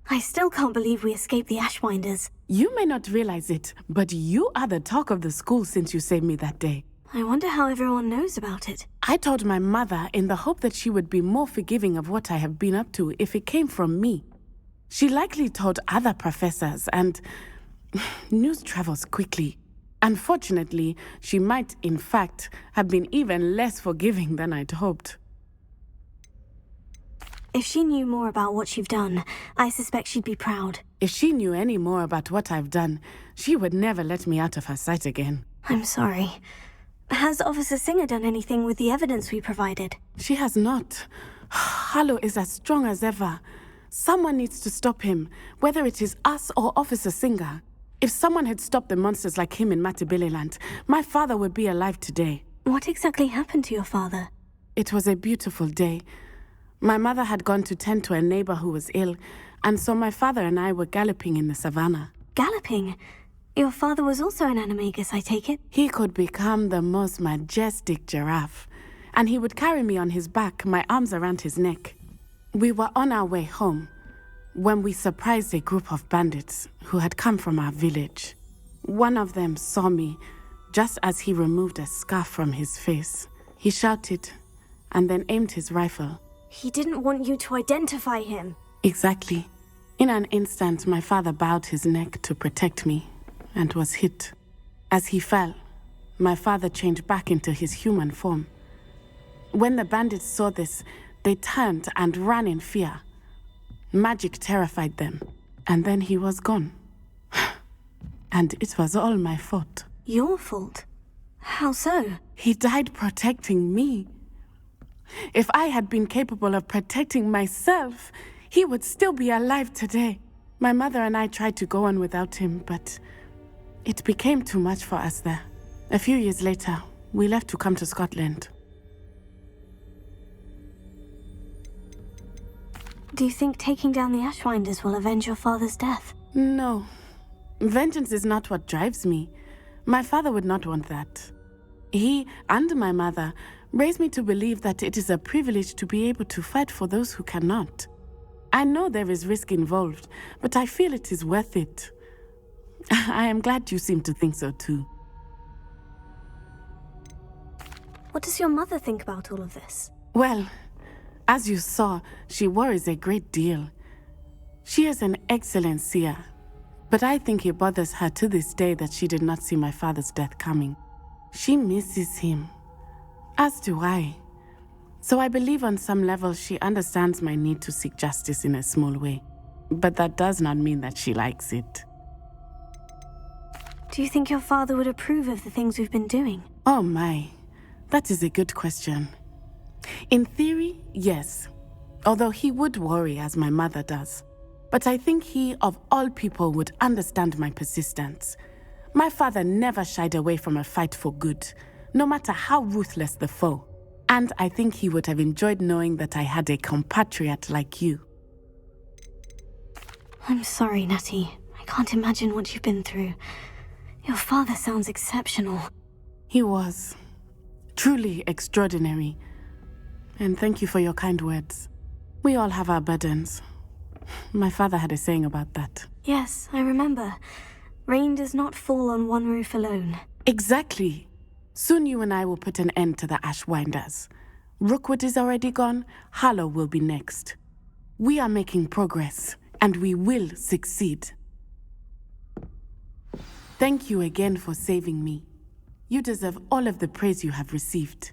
I still can't believe we escaped the Ashwinders. You may not realize it, but you are the talk of the school since you saved me that day. I wonder how everyone knows about it. I told my mother in the hope that she would be more forgiving of what I have been up to if it came from me. She likely told other professors, and news travels quickly. Unfortunately, she might, in fact, have been even less forgiving than I'd hoped. If she knew more about what you've done, I suspect she'd be proud. If she knew any more about what I've done, she would never let me out of her sight again. I'm sorry. Has Officer Singer done anything with the evidence we provided? She has not. Harlow is as strong as ever. Someone needs to stop him, whether it is us or Officer Singer. If someone had stopped the monsters like him in Matabeleland, my father would be alive today. What exactly happened to your father? It was a beautiful day. My mother had gone to tend to a neighbor who was ill, and so my father and I were galloping in the savannah. Galloping? Your father was also an animagus, I take it? He could become the most majestic giraffe, and he would carry me on his back, my arms around his neck. We were on our way home when we surprised a group of bandits who had come from our village. One of them saw me just as he removed a scarf from his face. He shouted and then aimed his rifle. He didn't want you to identify him. Exactly. In an instant, my father bowed his neck to protect me and was hit. As he fell, my father changed back into his human form. When the bandits saw this, they turned and ran in fear. Magic terrified them, and then he was gone. And it was all my fault. Your fault? How so? He died protecting me. If I had been capable of protecting myself, he would still be alive today. My mother and I tried to go on without him, but it became too much for us there. A few years later, we left to come to Scotland. Do you think taking down the Ashwinders will avenge your father's death? No. Vengeance is not what drives me. My father would not want that. He and my mother raised me to believe that it is a privilege to be able to fight for those who cannot. I know there is risk involved, but I feel it is worth it. I am glad you seem to think so too. What does your mother think about all of this? Well, as you saw, she worries a great deal. She is an excellent seer, but I think it bothers her to this day that she did not see my father's death coming. She misses him, as do I. So I believe on some level she understands my need to seek justice in a small way. But that does not mean that she likes it. Do you think your father would approve of the things we've been doing? Oh my, that is a good question. In theory, yes. Although he would worry as my mother does. But I think he, of all people, would understand my persistence. My father never shied away from a fight for good, no matter how ruthless the foe. And I think he would have enjoyed knowing that I had a compatriot like you. I'm sorry, Natty. I can't imagine what you've been through. Your father sounds exceptional. He was. Truly extraordinary. And thank you for your kind words. We all have our burdens. My father had a saying about that. Yes, I remember. Rain does not fall on one roof alone. Exactly. Soon you and I will put an end to the Ashwinders. Rookwood is already gone. Harlow will be next. We are making progress, and we will succeed. Thank you again for saving me. You deserve all of the praise you have received.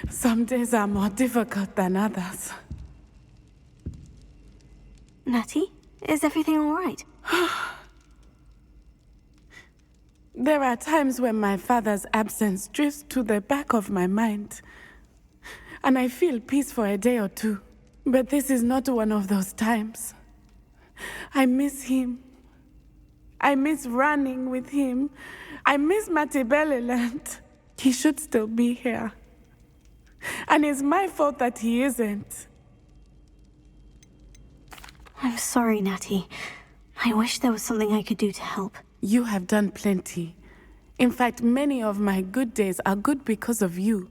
Some days are more difficult than others. Natty, is everything all right? There are times when my father's absence drifts to the back of my mind, and I feel peace for a day or two. But this is not one of those times. I miss him. I miss running with him. I miss Matabeleland. He should still be here. And it's my fault that he isn't. I'm sorry, Natty. I wish there was something I could do to help. You have done plenty. In fact, many of my good days are good because of you.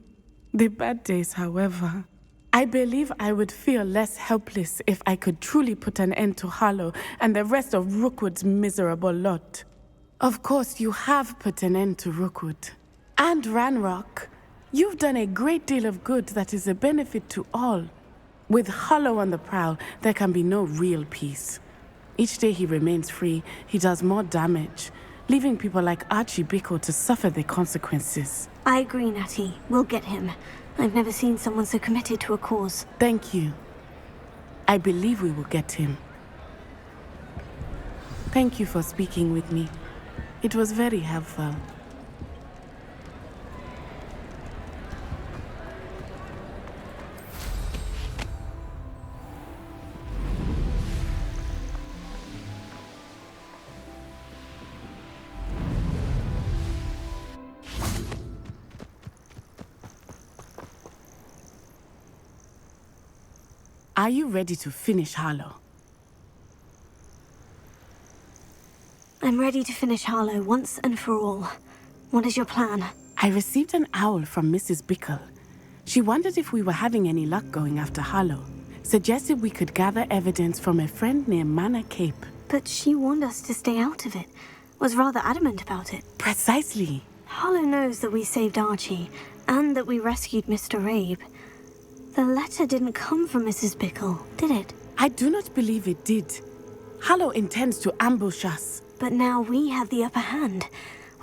The bad days, however. I believe I would feel less helpless if I could truly put an end to Harlow and the rest of Rookwood's miserable lot. Of course, you have put an end to Rookwood. And Ranrock. You've done a great deal of good that is a benefit to all. With Harlow on the prowl, there can be no real peace. Each day he remains free, he does more damage, leaving people like Archie Bickle to suffer the consequences. I agree, Natty. We'll get him. I've never seen someone so committed to a cause. Thank you. I believe we will get him. Thank you for speaking with me. It was very helpful. Are you ready to finish Harlow? I'm ready to finish Harlow once and for all. What is your plan? I received an owl from Mrs. Bickle. She wondered if we were having any luck going after Harlow. Suggested we could gather evidence from a friend near Manor Cape. But she warned us to stay out of it. Was rather adamant about it. Precisely. Harlow knows that we saved Archie, and that we rescued Mr. Abe. The letter didn't come from Mrs. Bickle, did it? I do not believe it did. Harlow intends to ambush us. But now we have the upper hand.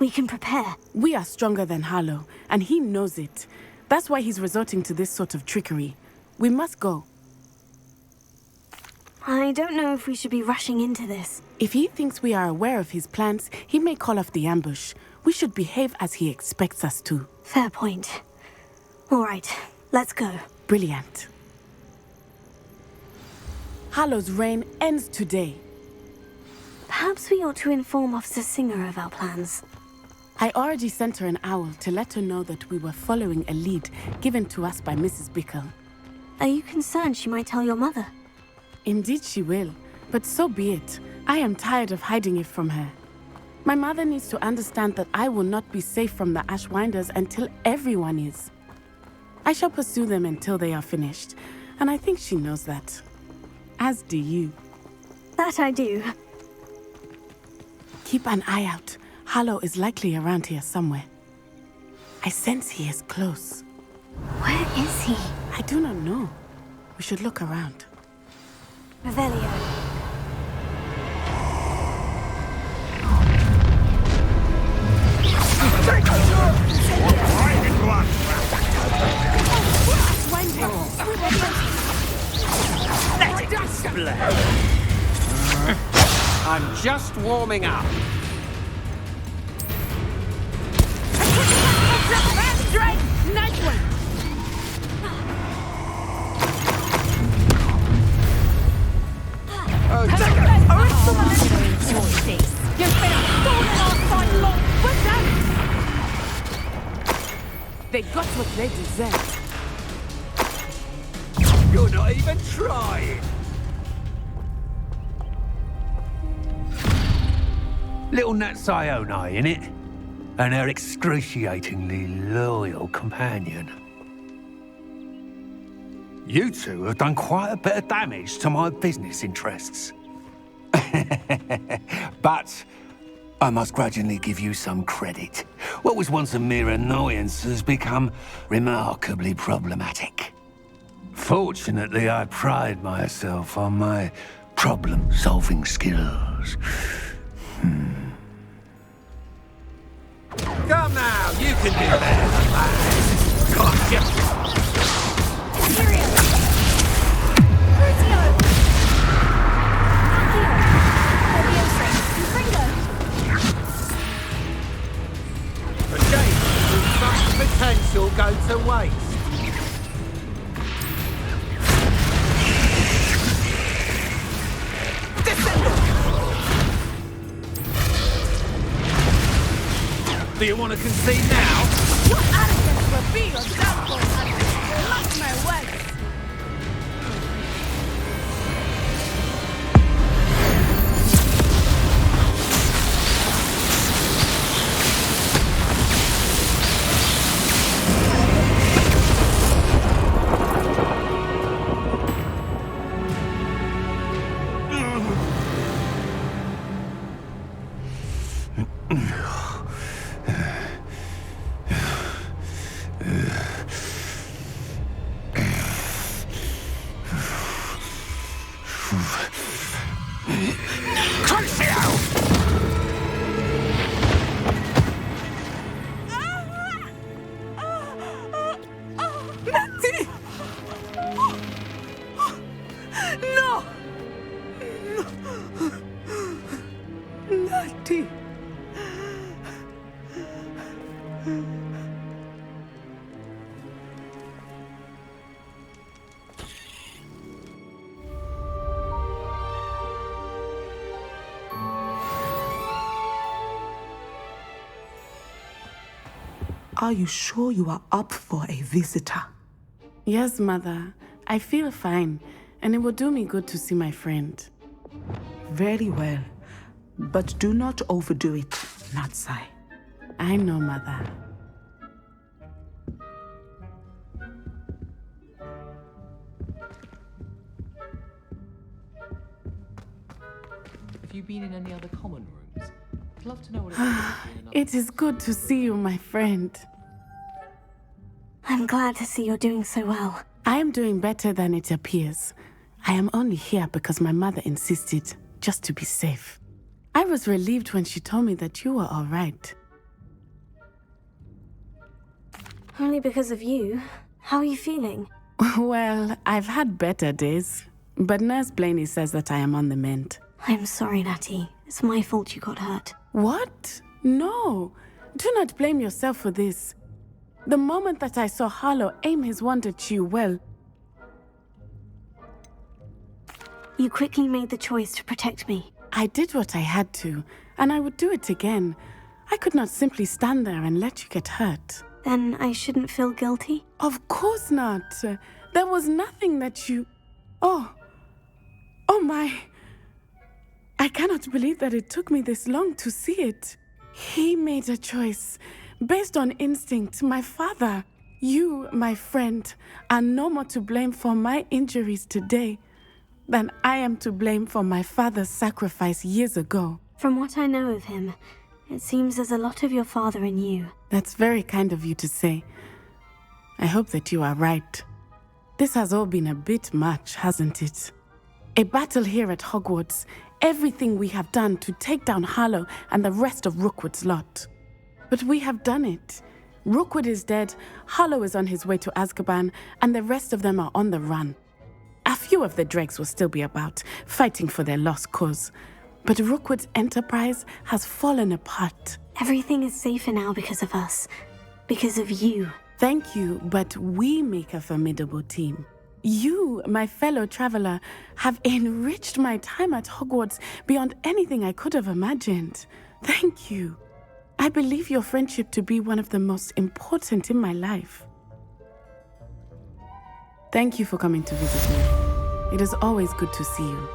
We can prepare. We are stronger than Harlow, and he knows it. That's why he's resorting to this sort of trickery. We must go. I don't know if we should be rushing into this. If he thinks we are aware of his plans, he may call off the ambush. We should behave as he expects us to. Fair point. All right, let's go. Brilliant. Harlow's reign ends today. Perhaps we ought to inform Officer Singer of our plans. I already sent her an owl to let her know that we were following a lead given to us by Mrs. Bickle. Are you concerned she might tell your mother? Indeed she will, but so be it. I am tired of hiding it from her. My mother needs to understand that I will not be safe from the Ashwinders until everyone is. I shall pursue them until they are finished, and I think she knows that. As do you. That I do. Keep an eye out. Harlow is likely around here somewhere. I sense he is close. Where is he? I do not know. We should look around. Revelio. Let it explode! I'm just warming up. Nice one! They got what they deserved. You're not even trying. Little 닛사이와의, innit? And her excruciatingly loyal companion. You two have done quite a bit of damage to my business interests. But I must grudgingly give you some credit. What was once a mere annoyance has become remarkably problematic. Fortunately, I pride myself on my problem-solving skills. Come now, you can do better than that. Gotcha. A shame such potential go to waste. Do you want to concede now? Your arrogance will be your downfall, Hudson. Mark my words. Natty! No! Natty! Are you sure you are up for a visitor? Yes, Mother. I feel fine, and it will do me good to see my friend. Very well. But do not overdo it, Natsai. I know, Mother. Have you been in any other common rooms? I'd love to know what it's like being in another. It is good to see you, my friend. I'm glad to see you're doing so well. I am doing better than it appears. I am only here because my mother insisted, just to be safe. I was relieved when she told me that you were all right. Only because of you. How are you feeling? Well, I've had better days, but Nurse Blaney says that I am on the mend. I'm sorry, Natty. It's my fault you got hurt. What? No. Do not blame yourself for this. The moment that I saw Harlow aim his wand at you, well, You quickly made the choice to protect me. I did what I had to, and I would do it again. I could not simply stand there and let you get hurt. Then I shouldn't feel guilty? Of course not. There was nothing that you... Oh my. I cannot believe that it took me this long to see it. He made a choice based on instinct. My father, you, my friend, are no more to blame for my injuries today than I am to blame for my father's sacrifice years ago. From what I know of him, it seems there's a lot of your father in you. That's very kind of you to say. I hope that you are right. This has all been a bit much, hasn't it? A battle here at Hogwarts, everything we have done to take down Harlow and the rest of Rookwood's lot. But we have done it. Rookwood is dead, Harlow is on his way to Azkaban, and the rest of them are on the run. A few of the dregs will still be about, fighting for their lost cause. But Rookwood's enterprise has fallen apart. Everything is safer now because of us. Because of you. Thank you, but we make a formidable team. You, my fellow traveler, have enriched my time at Hogwarts beyond anything I could have imagined. Thank you. I believe your friendship to be one of the most important in my life. Thank you for coming to visit me. It is always good to see you.